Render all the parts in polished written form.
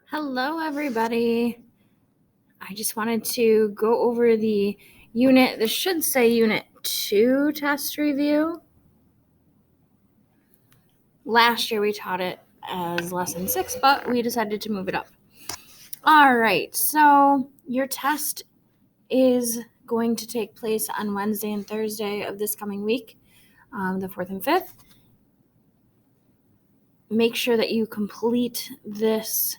Hello, everybody. I just wanted to go over the unit, this should say Unit 2 test review. Last year we taught it as Lesson 6, but we decided to move it up. All right, so your test is going to take place on Wednesday and Thursday of this coming week, the 4th and 5th. Make sure that you complete this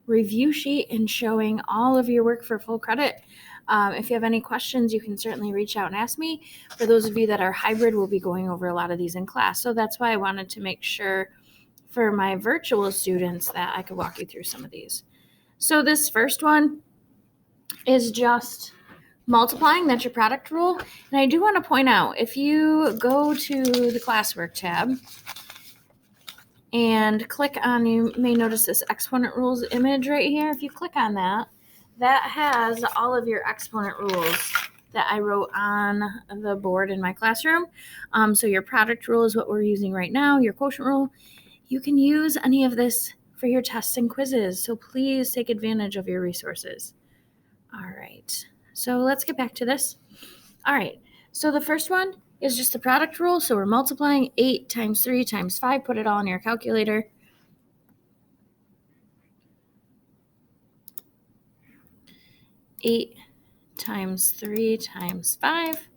review sheet and showing all of your work for full credit. If you have any questions, you can certainly reach out and ask me. For those of you that are hybrid, we'll be going over a lot of these in class. So that's why I wanted to make sure for my virtual students that I could walk you through some of these. So this first one is just multiplying. That's your product rule. And I do want to point out, if you go to the classwork tab and click on, you may notice this exponent rules image right here. If you click on that, that has all of your exponent rules that I wrote on the board in my classroom. So your product rule is what we're using right now, your quotient rule. You can use any of this for your tests and quizzes, so please take advantage of your resources. All right, so let's get back to this. All right, so the first one is just the product rule. So we're multiplying 8 times 3 times 5. Put it all in your calculator. 8 times 3 times 5,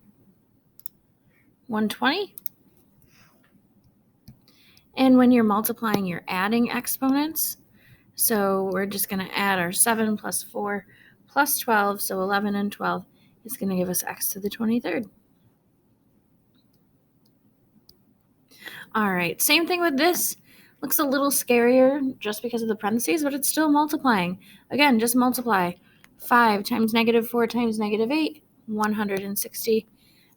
120. And when you're multiplying, you're adding exponents. So we're just going to add our 7 plus 4 plus 12. So 11 and 12 is going to give us x to the 23rd. All right, same thing with this. Looks a little scarier just because of the parentheses, but it's still multiplying. Again, just multiply. 5 times negative 4 times negative 8, 160.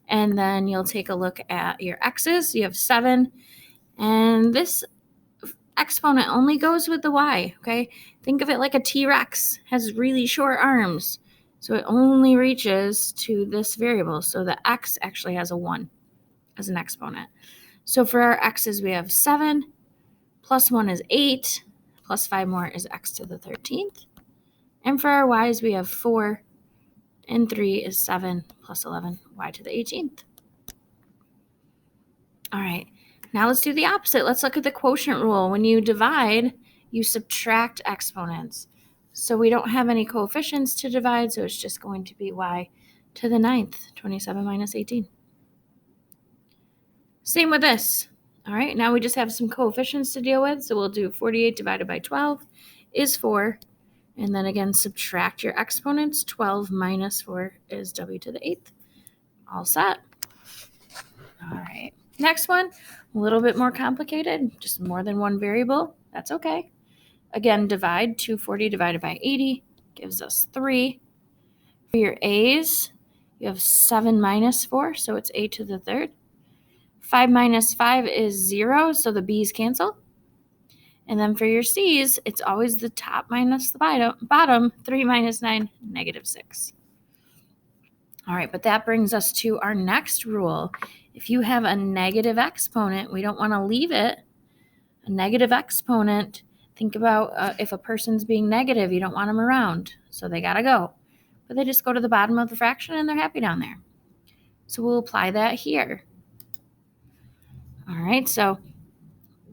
And then you'll take a look at your x's. You have 7. And this exponent only goes with the y, okay? Think of it like a T-Rex, has really short arms. So it only reaches to this variable. So the x actually has a 1 as an exponent. So for our x's, we have 7, plus 1 is 8, plus 5 more is x to the 13th. And for our y's, we have 4, and 3 is 7, plus 11, y to the 18th. All right, now let's do the opposite. Let's look at the quotient rule. When you divide, you subtract exponents. So we don't have any coefficients to divide, so it's just going to be y to the 9th, 27 minus 18. Same with this. All right, now we just have some coefficients to deal with. So we'll do 48 divided by 12 is 4. And then again, subtract your exponents. 12 minus 4 is w to the 8th. All set. All right. Next one, a little bit more complicated, just more than one variable. That's okay. Again, divide. 240 divided by 80 gives us 3. For your a's, you have 7 minus 4, so it's a to the 3rd. 5 minus 5 is 0, so the b's cancel. And then for your c's, it's always the top minus the bottom. 3 minus 9, negative 6. All right, but that brings us to our next rule. If you have a negative exponent, we don't want to leave it. A negative exponent, think about if a person's being negative, you don't want them around, so they got to go. But they just go to the bottom of the fraction and they're happy down there. So we'll apply that here. All right, so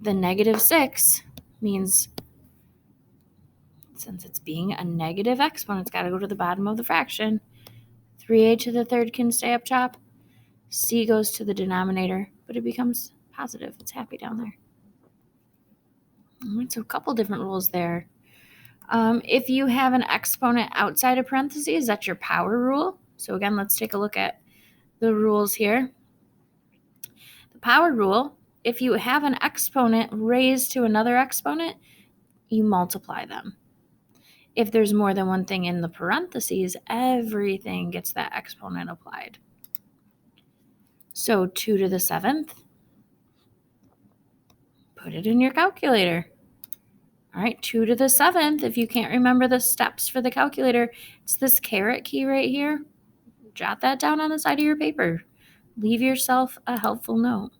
the negative 6 means, since it's being a negative exponent, it's got to go to the bottom of the fraction. 3a to the 3rd can stay up top. C goes to the denominator, but it becomes positive. It's happy down there. All right, so a couple different rules there. If you have an exponent outside of parentheses, that's your power rule. So again, let's take a look at the rules here. The power rule, if you have an exponent raised to another exponent, you multiply them. If there's more than one thing in the parentheses, everything gets that exponent applied. So 2 to the 7th, put it in your calculator. All right, 2 to the 7th, if you can't remember the steps for the calculator, it's this caret key right here. Jot that down on the side of your paper. Leave yourself a helpful note.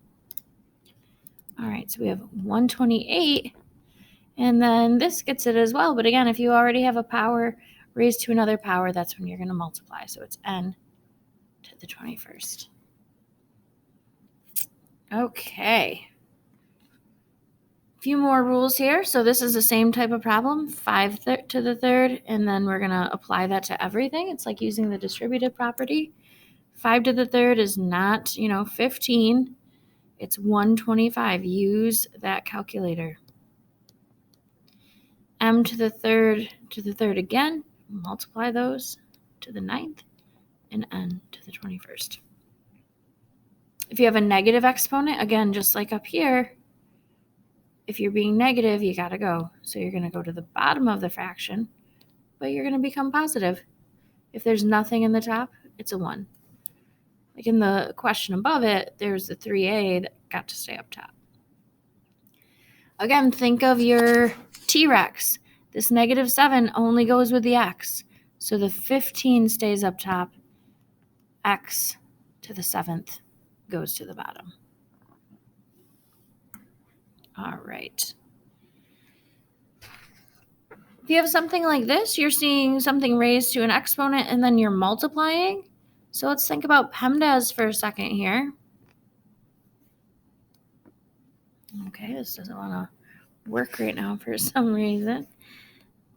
All right, so we have 128, And then this gets it as well. But again, if you already have a power raised to another power, that's when you're going to multiply. So it's n to the 21st. Okay. A few more rules here. So this is the same type of problem, 5 to the third, and then we're going to apply that to everything. It's like using the distributive property. 5 to the third is not, 15. It's 125. Use that calculator. M to the third again. Multiply those to the 9th, and n to the 21st. If you have a negative exponent, again, just like up here, if you're being negative, you got to go. So you're going to go to the bottom of the fraction, but you're going to become positive. If there's nothing in the top, it's a 1. Like in the question above it, there's the 3a that got to stay up top. Again, think of your T-Rex. This -7 only goes with the x. So the 15 stays up top. X to the 7th goes to the bottom. All right. If you have something like this, you're seeing something raised to an exponent and then you're multiplying. So let's think about PEMDAS for a second here. Okay, this doesn't want to work right now for some reason.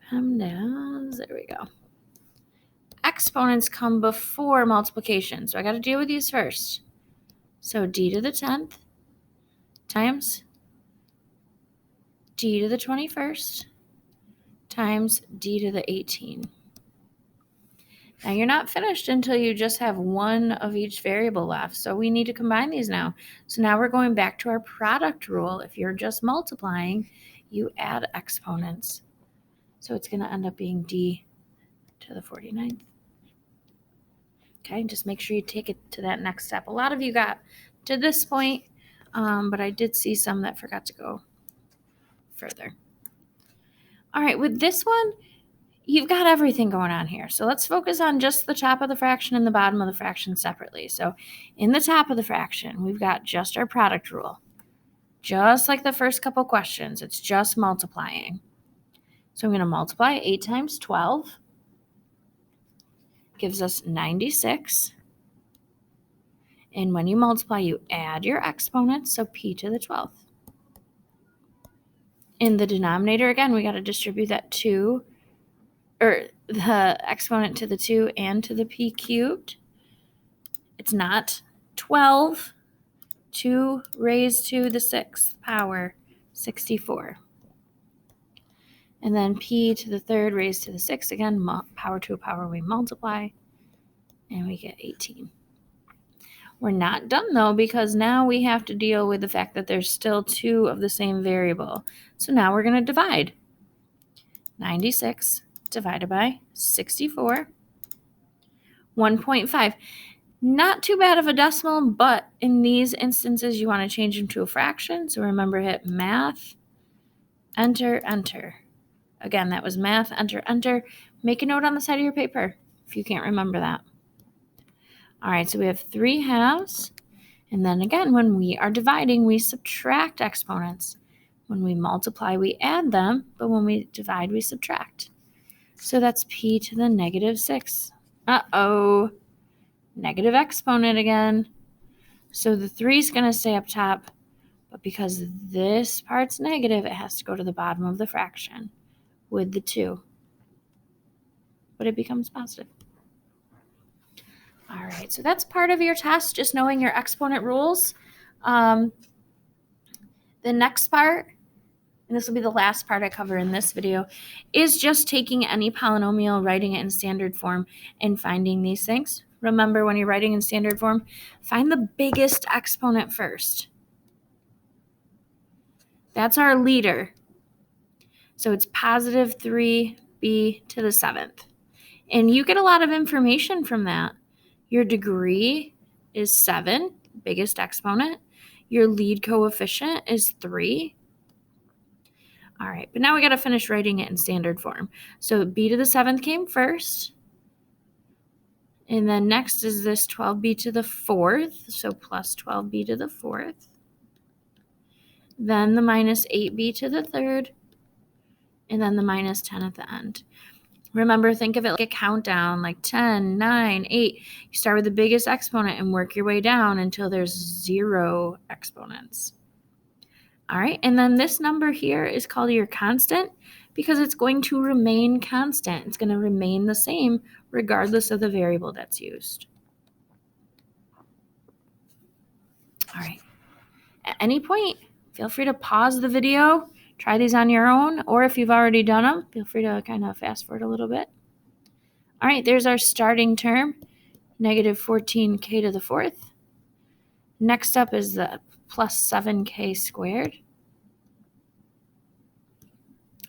PEMDAS, there we go. Exponents come before multiplication, so I got to deal with these first. So d to the 10th times d to the 21st times d to the 18. Now you're not finished until you just have one of each variable left, so we need to combine these now. So now we're going back to our product rule. If you're just multiplying, you add exponents. So it's going to end up being d to the 49th. Okay, just make sure you take it to that next step. A lot of you got to this point, but I did see some that forgot to go further. All right, with this one, you've got everything going on here. So let's focus on just the top of the fraction and the bottom of the fraction separately. So in the top of the fraction, we've got just our product rule. Just like the first couple questions, it's just multiplying. So I'm going to multiply 8 times 12. Gives us 96. And when you multiply, you add your exponents, so p to the 12th. In the denominator, again, we got to distribute that 2, or the exponent to the 2 and to the p cubed. It's not 12. 2 raised to the 6th power, 64. And then p to the 3rd raised to the 6th, again, power to a power we multiply, and we get 18. We're not done, though, because now we have to deal with the fact that there's still 2 of the same variable. So now we're going to divide. 96 divided by 64, 1.5. Not too bad of a decimal, but in these instances, you want to change them to a fraction. So remember, hit math, enter, enter. Again, that was math, enter, enter. Make a note on the side of your paper if you can't remember that. All right, so we have 3 halves. And then again, when we are dividing, we subtract exponents. When we multiply, we add them, but when we divide, we subtract. So that's p to the -6. Uh-oh. Negative exponent again. So the 3 is going to stay up top, but because this part's negative, it has to go to the bottom of the fraction with the 2. But it becomes positive. All right, so that's part of your test, just knowing your exponent rules. The next part, and this will be the last part I cover in this video, is just taking any polynomial, writing it in standard form, and finding these things. Remember, when you're writing in standard form, find the biggest exponent first. That's our leader. So it's positive 3b to the 7th. And you get a lot of information from that. Your degree is 7, biggest exponent. Your lead coefficient is 3. All right, but now we got to finish writing it in standard form. So b to the 7th came first. And then next is this 12b to the 4th, so plus 12b to the 4th. Then the minus 8b to the 3rd. and then the minus 10 at the end. Remember, think of it like a countdown, like 10, 9, 8. You start with the biggest exponent and work your way down until there's 0 exponents. All right, and then this number here is called your constant because it's going to remain constant. It's going to remain the same regardless of the variable that's used. All right, at any point, feel free to pause the video, try these on your own, or if you've already done them, feel free to kind of fast forward a little bit. All right, there's our starting term, negative 14k to the fourth. Next up is the plus 7k squared.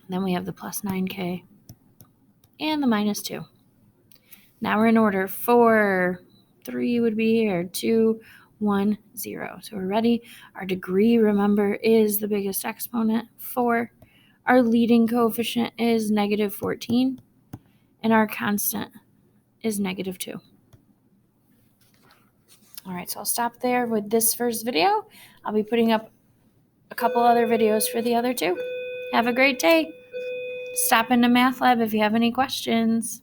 Then we have the plus 9k and the minus 2. Now we're in order. 4, 3 would be here, 2, 1, 0. So we're ready. Our degree, remember, is the biggest exponent, 4. Our leading coefficient is negative 14. And our constant is negative 2. All right, so I'll stop there with this first video. I'll be putting up a couple other videos for the other two. Have a great day. Stop into Math Lab if you have any questions.